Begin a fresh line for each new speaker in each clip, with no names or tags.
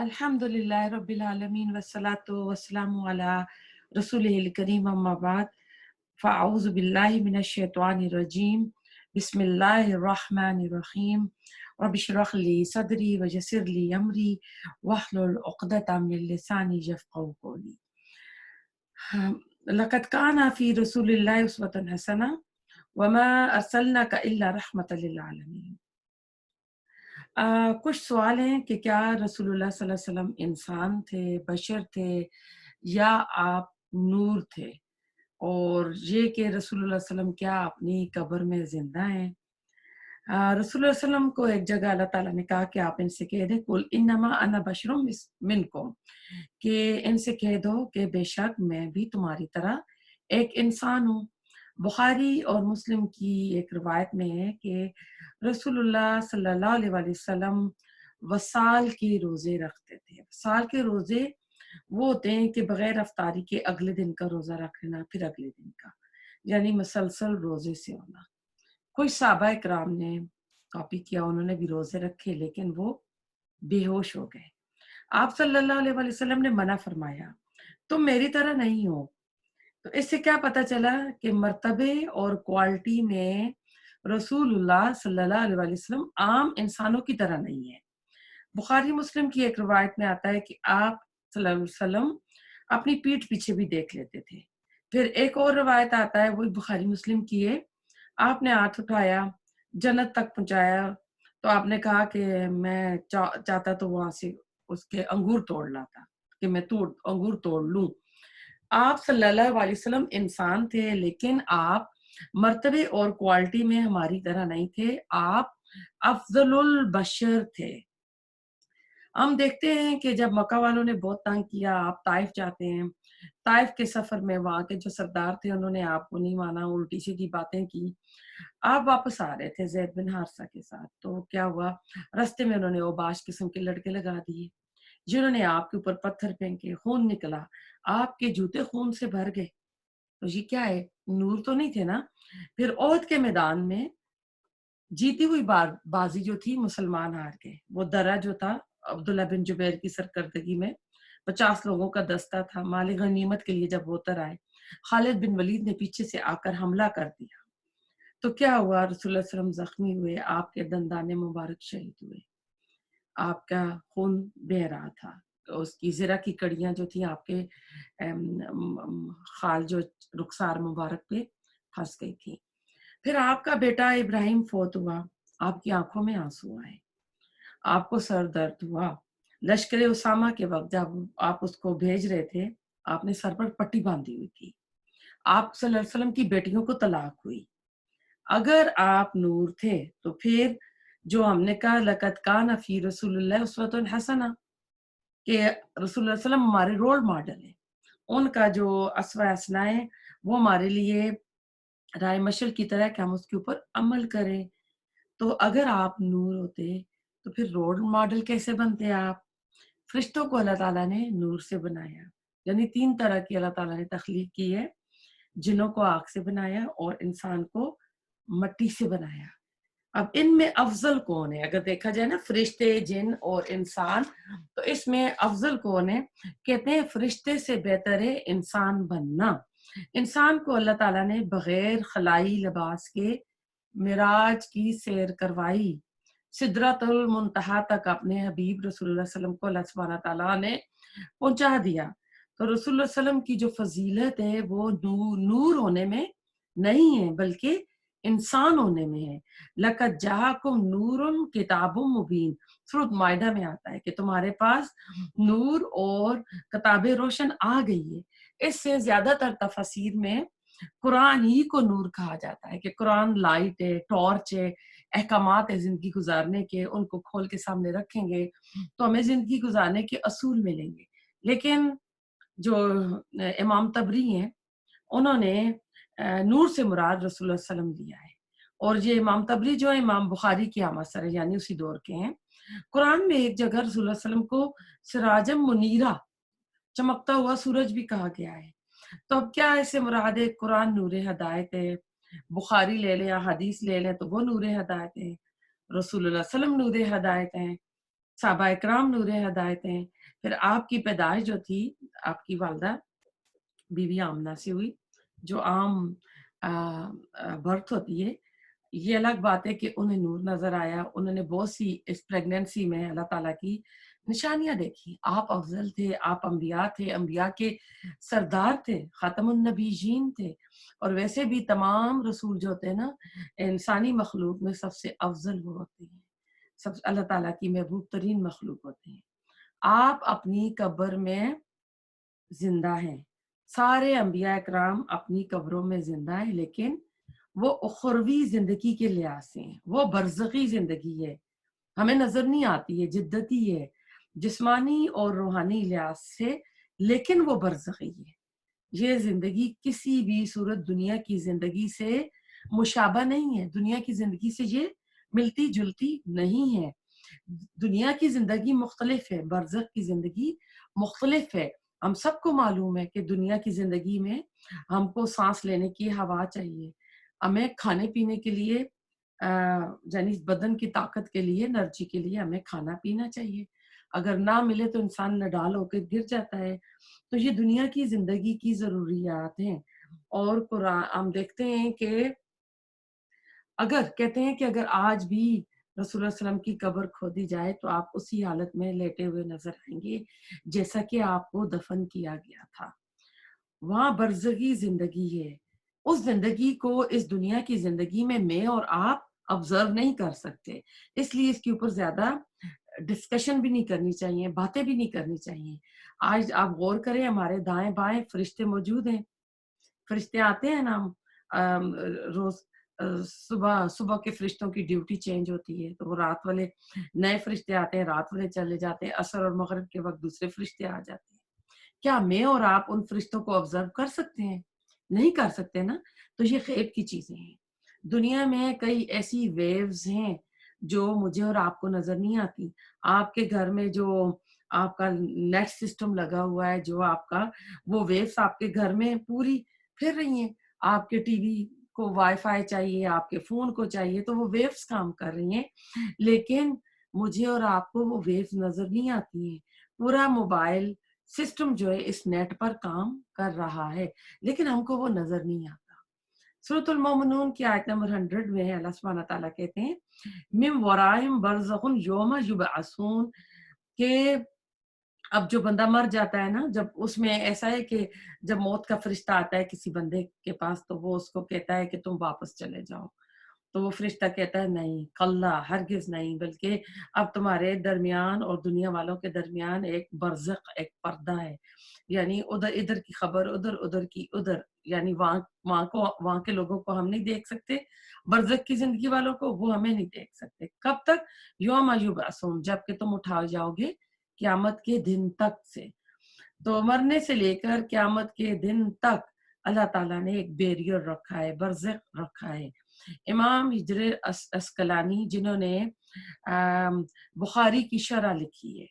अल्हम्दुलिल्लाह रब्बिल आलमीन वस्सलातु वस्सलामु अला रसूलिहिल करीम अम्मा बाद फ़अऊज़ु बिल्लाहि मिनश शैतानिर रजीम बिस्मिल्लाहिर रहमानिर रहीम रब्बि इश्रह ली सदरी व यस्सिर ली अमरी वहलुल उक़दतम मिन लिसानी यफ़क़हू क़ौली। लक़द काना फ़ी रसूलिल्लाहि उस्वतुन हसना व मा अरसलनाका इल्ला रहमतल लिल आलमीन। कुछ सवाल हैं कि क्या रसूलुल्लाह सल्लल्लाहु अलैहि वसल्लम इंसान थे, बशर थे या आप नूर थे? और ये कि रसूलुल्लाह सल्लल्लाहु अलैहि वसल्लम क्या अपनी कब्र में ज़िंदा हैं? रसूलुल्लाह सल्लल्लाहु अलैहि वसल्लम को एक जगह अल्लाह ताला ने कहा कि आप इनसे कह दें कुल इन्नमा अना बशरुम मिनकुम, कि इनसे कह दो कि बेशक मैं भी तुम्हारी तरह एक इंसान हूँ। बुखारी और मुस्लिम की एक रिवायत में है कि रसूलुल्लाह सल्लल्लाहु अलैहि वसल्लम वसाल के रोजे रखते थे। वसाल के रोजे वो होते हैं कि बगैर अफ्तारी के अगले दिन का रोजा रख लेना, फिर अगले दिन का, यानी मुसलसल रोजे से होना। कोई सहाबा इकराम ने कॉपी किया, उन्होंने भी रोजे रखे लेकिन वो बेहोश हो गए। आप सल्लल्लाहु अलैहि वसल्लम ने मना फरमाया, तुम मेरी तरह नहीं हो। तो इससे क्या पता चला कि मर्तबे और क्वालिटी में रसूलुल्लाह सल्लल्लाहु अलैहि वसल्लम आम इंसानों की तरह नहीं है। बुखारी मुस्लिम की एक रिवायत में आता है कि आप सल्लल्लाहु अलैहि वसल्लम अपनी पीठ पीछे भी देख लेते थे। फिर एक और रिवायत आता है, वो बुखारी मुस्लिम की है, आपने हाथ उठाया, जन्नत तक पहुँचाया, तो आपने कहा कि मैं चाहता तो वहाँ से उसके अंगूर तोड़ लाता, कि मैं अंगूर तोड़ लूँ। आप सल्लल्लाहु अलैहि वसल्लम इंसान थे, लेकिन आप मर्तबे और क्वालिटी में हमारी तरह नहीं थे, आप अफ़ज़लुल बशर थे। हम देखते हैं कि जब मक्का वालों ने बहुत तंग किया, आप ताइफ जाते हैं। ताइफ के सफ़र में वहाँ के जो सरदार थे, उन्होंने आपको नहीं माना, उल्टी-सीधी बातें की। आप वापस आ रहे थे ज़ैद बिन हारिसा के साथ, तो क्या हुआ, रास्ते में उन्होंने ओबाश किस्म के लड़के लगा दिए, जिन्होंने आपके ऊपर पत्थर फेंके, खून निकला, आपके जूते खून से भर गए। तो ये क्या है? नूर तो नहीं थे ना? फिर ओहद के मैदान में जीती हुई बाजी जो थी, मुसलमान हार गए। वो दर्रा जो था, अब्दुल्ला बिन जुबैर की सरकर्दगी में 50 लोगों का दस्ता था, माल गनीमत के लिए जब वो उतर आए, खालिद बिन वलीद ने पीछे से आकर हमला कर दिया। तो क्या हुआ, रसूलुल्लाह सल्लल्लाहु अलैहि वसल्लम जख्मी हुए, आपके दंदाने मुबारक शहीद हुए, आपका खून बह रहा था। तो उसकी ज़रा की कड़ियाँ जो थी आपके खाल जो रुखसार मुबारक पे फँस गई थी। फिर आपका बेटा इब्राहिम फ़ौत हुआ, आपकी आँखों में आँसू आए, आपको सर दर्द हुआ। लश्कर उसामा के वक़्त जब आप उसको भेज रहे थे, आपने सर पर पट्टी बाँधी हुई थी। आप सल्लल्लाहु अलैहि वसल्लम की बेटियों को तलाक हुई। अगर आप नूर थे, तो फिर जो हमने कहा लक़द काना फ़ी रसूलिल्लाहि उस्वतुन हसना, कि रसूलुल्लाह सल्लल्लाहु अलैहि वसल्लम हमारे रोल मॉडल हैं। उनका जो अस्वा हसना है, वो हमारे लिए राह मशअल की तरह है कि हम उसके ऊपर अमल करें। तो अगर आप नूर होते, तो फिर रोल मॉडल कैसे बनते आप? फरिश्तों को अल्लाह ताला ने नूर से बनाया, यानी 3 तरह की अल्लाह ताला ने तख्लीक की है। जिन्नों को आग से बनाया और इंसान को मट्टी से बनाया। अब इनमें अफ़ज़ल कौन है? अगर देखा जाए ना, फरिश्ते, जिन और इंसान, तो इसमें अफ़ज़ल कौन है? कहते हैं फरिश्ते से बेहतर है इंसान बनना। इंसान को अल्लाह ताला ने बग़ैर खलाई लिबास के मिराज की सैर करवाई। सिदरतुल मुंतहा तक अपने हबीब रसूलुल्लाह सल्लल्लाहु अलैहि वसल्लम को अल्लाह सुब्हानहू व तआला ने पहुँचा दिया। तो रसूलुल्लाह सल्लल्लाहु अलैहि वसल्लम की जो फ़ज़ीलत है, वो नूर होने में नहीं है, बल्कि इंसान होने में है। लक़द जाअकुम नूरुन किताबुम मुबीन, सूरह माइदा में आता है कि तुम्हारे पास नूर और किताबे रोशन आ गई है। इससे ज़्यादातर तफ़सीर में कुरान ही को नूर कहा जाता है कि कुरान लाइट है, टॉर्च है, अहकामात है ज़िंदगी गुज़ारने के, उनको खोल के सामने रखेंगे, तो हमें ज़िंदगी गुज़ारने के असूल मिलेंगे। लेकिन जो इमाम तबरी हैं, उन्होंने नूर से मुराद रसूलुल्लाह सल्लल्लाहु अलैहि वसल्लम लिया है। और ये इमाम तबरी जो है, इमाम बुखारी की आमसर है, यानी उसी दौर के हैं। कुरान में एक जगह रसूलुल्लाह सल्लल्लाहु अलैहि वसल्लम को सिराजम मुनीरा, चमकता हुआ सूरज भी कहा गया है। तो अब क्या इससे मुराद है? कुरान नूर हिदायत है, बुखारी ले लें या हदीस ले लें तो वो नूर हिदायत है, रसूलुल्लाह सल्लल्लाहु अलैहि वसल्लम नूर हिदायत हैं। صحابہ اکرام نور ہدایت ہیں. پھر آپ کی پیدائش جو تھی آپ کی والدہ بیوی آمنہ سے ہوئی، جو عام برتھ ہوتی ہے. یہ الگ بات ہے کہ انہیں نور نظر آیا، انہوں نے بہت سی اس پریگننسی میں اللہ تعالیٰ کی نشانیاں دیکھی. آپ افضل تھے، آپ انبیاء تھے، انبیاء کے سردار تھے، خاتم النبیین تھے. اور ویسے بھی تمام رسول جو ہوتے ہیں نا، انسانی مخلوق میں سب سے افضل وہ ہوتے ہیں، سب اللہ تعالیٰ کی محبوب ترین مخلوق ہوتے ہیں. آپ اپنی قبر میں زندہ ہیں. سارے انبیاء اکرام اپنی قبروں میں زندہ ہیں، لیکن وہ اخروی زندگی کے لحاظ سے ہیں، وہ برزخی زندگی ہے، ہمیں نظر نہیں آتی ہے، جدتی ہے جسمانی اور روحانی لحاظ سے، لیکن وہ برزخی ہے. یہ زندگی کسی بھی صورت دنیا کی زندگی سے مشابہ نہیں ہے، دنیا کی زندگی سے یہ ملتی جلتی نہیں ہے. دنیا کی زندگی مختلف ہے، برزخ کی زندگی مختلف ہے. ہم سب کو معلوم ہے کہ دنیا کی زندگی میں ہم کو سانس لینے کی ہوا چاہیے، ہمیں کھانے پینے کے لیے یعنی بدن کی طاقت کے لیے، انرجی کے لیے ہمیں کھانا پینا چاہیے. اگر نہ ملے تو انسان نڈال ہو کے گر جاتا ہے. تو یہ دنیا کی زندگی کی ضروریات ہیں. اور قرآن ہم دیکھتے ہیں کہ اگر کہتے ہیں کہ اگر آج بھی رسول اللہ علیہ وسلم کی قبر کھودی جائے تو آپ اسی حالت میں لیٹے ہوئے نظر آئیں گے جیسا کہ آپ کو دفن کیا گیا تھا. وہاں برزخی زندگی ہے. اس زندگی کو اس دنیا کی زندگی میں اور آپ آبزرو نہیں کر سکتے، اس لیے اس کے اوپر زیادہ ڈسکشن بھی نہیں کرنی چاہیے، باتیں بھی نہیں کرنی چاہیے. آج آپ غور کریں، ہمارے دائیں بائیں فرشتے موجود ہیں. فرشتے آتے ہیں نا، روز صبح کے فرشتوں کی ڈیوٹی چینج ہوتی ہے، تو وہ رات والے نئے فرشتے آتے ہیں، رات والے چلے جاتے ہیں، عصر اور مغرب کے وقت دوسرے فرشتے آ جاتے ہیں. کیا میں اور آپ ان فرشتوں کو آبزرو کر سکتے ہیں؟ نہیں کر سکتے نا. تو یہ غیب کی چیزیں ہیں. دنیا میں کئی ایسی ویوز ہیں جو مجھے اور آپ کو نظر نہیں آتی. آپ کے گھر میں جو آپ کا نیٹ سسٹم لگا ہوا ہے، جو آپ کا وہ ویوز آپ کے گھر میں پوری پھر رہی ہیں. آپ کے ٹی وی کو وائی فائی چاہیے، آپ کے فون کو چاہیے، تو وہ ویوز کام کر رہی ہیں. لیکن مجھے اور آپ کو وہ ویوز نظر نہیں آتی ہیں. پورا موبائل سسٹم جو ہے اس نیٹ پر کام کر رہا ہے، لیکن ہم کو وہ نظر نہیں آتا. سورۃ المومنون کی آیت نمبر 100 میں اللہ سبحانہ تعالیٰ کہتے ہیں من ورائہم برزخ یوم یبعثون، کہ اب جو بندہ مر جاتا ہے نا، جب اس میں ایسا ہے کہ جب موت کا فرشتہ آتا ہے کسی بندے کے پاس تو وہ اس کو کہتا ہے کہ تم واپس چلے جاؤ. تو وہ فرشتہ کہتا ہے نہیں، کلا، ہرگز نہیں، بلکہ اب تمہارے درمیان اور دنیا والوں کے درمیان ایک برزخ، ایک پردہ ہے. یعنی ادھر ادھر کی خبر ادھر، ادھر کی ادھر. یعنی وہاں کے لوگوں کو ہم نہیں دیکھ سکتے، برزخ کی زندگی والوں کو وہ ہمیں نہیں دیکھ سکتے. کب تک؟ یوم یبعثون، جب کہ تم اٹھائے جاؤ گے قیامت کے دن تک سے. تو مرنے سے لے کر قیامت کے دن تک اللہ تعالیٰ نے ایک بیریئر رکھا ہے، برزخ رکھا ہے. امام حجر اسقلانی جنہوں نے بخاری کی شرح لکھی ہے،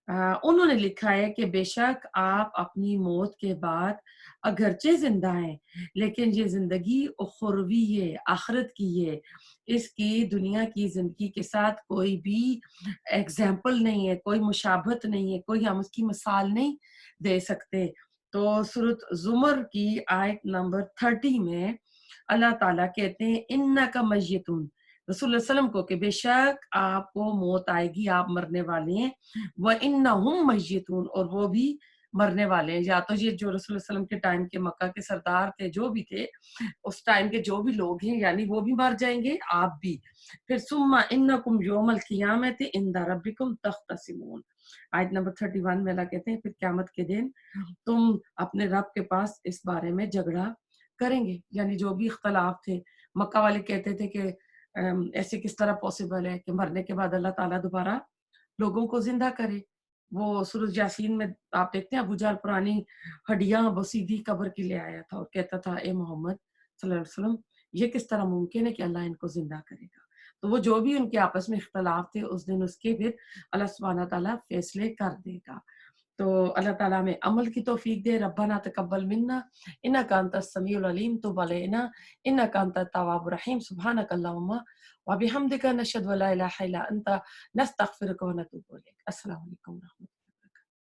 انہوں نے لکھا ہے کہ بے شک آپ اپنی موت کے بعد اگرچہ زندہ ہیں، لیکن یہ زندگی اخروی ہے، آخرت کی ہے. اس کی دنیا کی زندگی کے ساتھ کوئی بھی ایگزامپل نہیں ہے، کوئی مشابہت نہیں ہے، کوئی ہم اس کی مثال نہیں دے سکتے. تو سورۃ زمر کی آیت نمبر 30 میں اللہ تعالیٰ کہتے ہیں انک میتون، رسول اللہ علیہ وسلم کو، کہ بے شک آپ کو موت آئے گی، آپ مرنے والے ہیں. وَإِنَّهُمْ مَيِّتُونَ، اور وہ بھی مرنے والے ہیں. یا تو یہ جو رسول اللہ علیہ وسلم کے ٹائم کے مکہ کے سردار تھے، جو بھی تھے اس ٹائم کے جو بھی لوگ ہیں، یعنی وہ بھی مر جائیں گے، آپ بھی. پھر ثُمَّ إِنَّكُمْ يَوْمَ الْقِيَامَةِ عِندَ رَبِّكُمْ تَخْتَصِمُونَ، آیت نمبر 31 میں اللہ کہتے ہیں پھر قیامت کے دن تم اپنے رب کے پاس اس بارے میں جھگڑا کریں گے. یعنی جو بھی اختلاف تھے، مکہ والے کہتے تھے کہ ایسے کس طرح پاسبل ہے کہ مرنے کے بعد اللہ تعالیٰ دوبارہ لوگوں کو زندہ کرے. وہ سورۃ یاسین میں آپ دیکھتے ہیں ابو جہل پرانی ہڈیاں بسیدھی قبر کے لیے آیا تھا اور کہتا تھا اے محمد صلی اللہ علیہ وسلم، یہ کس طرح ممکن ہے کہ اللہ ان کو زندہ کرے گا. تو وہ جو بھی ان کے آپس میں اختلاف تھے، اس دن اس کے پھر اللہ سبحانہ تعالیٰ فیصلے کر دے گا. تو اللہ تعالیٰ ہمیں عمل کی توفیق دے. ربنا تقبل منا انک انت السمیع العلیم تب علینا انک انت التواب الرحیم. سبحانک اللہم وبحمدک نشہد ان لا الہ الا انت نستغفرک ونتوب الیک. السلام علیکم ورحمۃ اللہ.